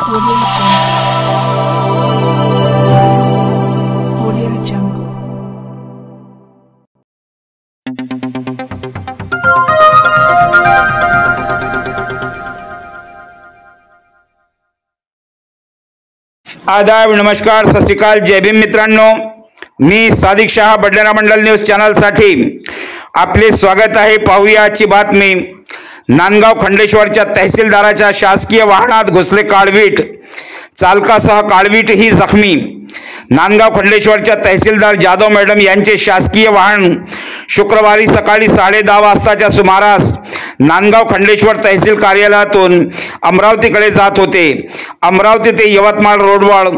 आदाब, नमस्कार, सत श्री अकाल, जय भीम मित्रांनो। मी सादिक शाह, बडनेरा मंडल न्यूज चॅनल साठी आपले स्वागत आहे। पाहूया आजची बातमी। नांदगाव खंडेश्वरच्या तहसीलदाराच्या शासकीय वाहनात घुसले काळवीट, चालकासह काळवीट ही जखमी। नांदगाव खंडेश्वरच्या तहसीलदार जाधव मॅडम यांचे शासकीय वाहन शुक्रवारी सकाळी 10:30 वाजताच्या सुमारास नांदगाव खंडेश्वर तहसील कार्यालयातून अमरावतीकडे जात होते। अमरावती ते यवतमाळ रोडवर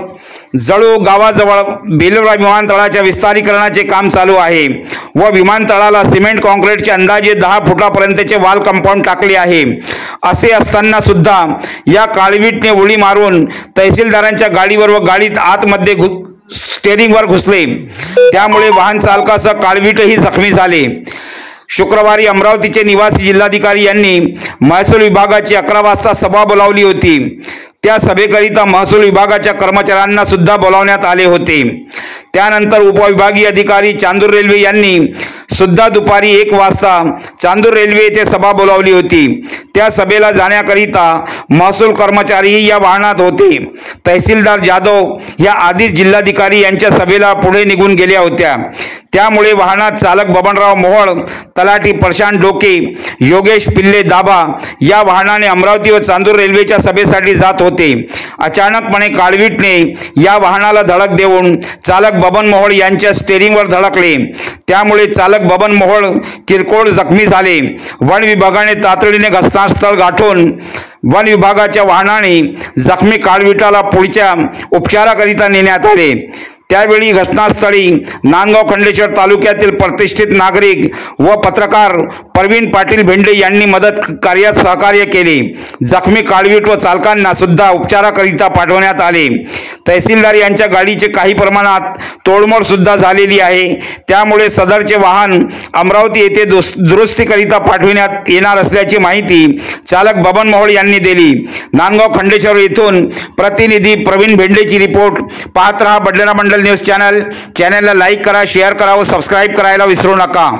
जळू गावाजवळ बेलोरा विमानतळाच्या विस्तारीकरणाचे काम चालू आहे व विमानतळाला सिमेंट कॉन्क्रीटचे अंदाजे 10 फुटापर्यंतचे वॉल कंपाऊंड टाकले आहे। असे असताना सुद्धा या काळवीटने उडी मारून तहसीलदारांच्या गाडीवर व गाडीत आतमध्ये स्टेअरिंगवर घुसले, त्यामुळे वाहन चालकासह काळवीटही जखमी झाले। शुक्रवारी अमरावतीचे निवासी जिल्हाधिकारी यांनी महसूल विभागाची 11 वाजता सभा बोलावली होती। त्या सभेकरिता महसूल विभागाच्या कर्मचाऱ्यांना सुद्धा बोलावण्यात आले होते। त्यानंतर उपविभागीय अधिकारी चांदूर रेल्वे यांनी सुद्धा दुपारी 1 वाजता चांदूर रेल्वे येथे सभा बोलावली होती। त्या सभेला जाण्याकरिता महसूल कर्मचारीही या वाहनात होते। तहसीलदार जाधव या आधीच जिल्हाधिकारी यांच्या सभेला पुढे निघून गेल्या होत्या, त्यामुळे वाहनात चालक बबनराव मोहोळ, तलाठी प्रशांत डोके, योगेश पिल्ले दाभा या वाहनाने अमरावती व चांदूर रेल्वेच्या सभेसाठी जात होते। अचानकपणे काळवीटने या वाहनाला धडक देऊन चालक बबन मोहोळ यांच्या स्टेअरिंगवर धडकले, त्यामुळे चालक बबन मोहोळ किरकोळ जखमी झाले। वन विभागाने तातडीने घटनास्थळ गाठून वन विभागाच्या वाहनाने जखमी काळवीटाला पुढच्या उपचाराकरिता नेण्यात आले। त्यावेळी घटनास्थळी नांदगाव खंडेश्वर तालुक्यातील प्रतिष्ठित नागरिक व पत्रकार प्रवीण पाटील भेंडे यांनी मदत कार्यात सहकार्य केले। जखमी काळवीट व चालकांना सुद्धा उपचाराकरिता पाठवण्यात आले। तहसीलदार यांच्या गाडीचे काही प्रमाणात तोडमोड सुद्धा झालेली आहे, त्यामुळे सदरचे वाहन अमरावती येथे दुरुस्तीकरिता पाठविण्यात येणार असल्याची माहिती चालक बबन मोहोळ यांनी दिली। नांदगाव खंडेश्वर येथून प्रतिनिधी प्रवीण भेंडेची रिपोर्ट। पाहत रहा बडनेरा मंडल न्यूज चॅनल। चॅनलला लाईक करा, शेअर करा व सबस्क्राइब करायला विसरू नका।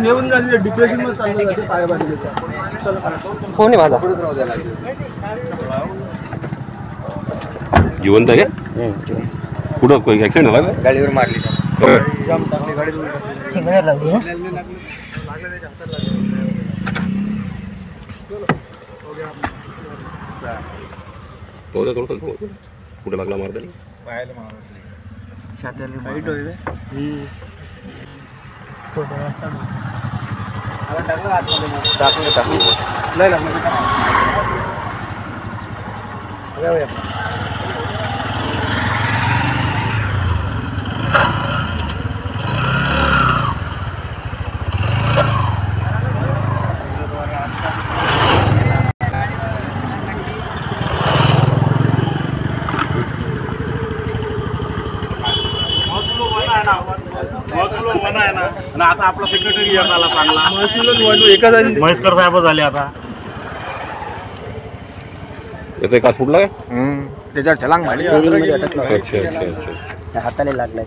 येऊन झाले डिप्रेशन मध्ये चालले जाते फोन आहे माझा जिवंत आहे का? कुठं कोई ऍक्सिडेंट झाला का? गाडीवर मारली जाम टाकली गाडीवर सिग्नल लागली है। थोडं कुठं लागला मारता पायाला मारली छातीला फाईट होईल। टाकलं नाही लागलं आता आपला सेक्रेटरी आला चांगला महेशकर साहेब झाले आता येतोय का? फुटला का? त्याच्यावर छलांग मारली, अच्छा अच्छा अच्छा अच्छा हाताला लागला।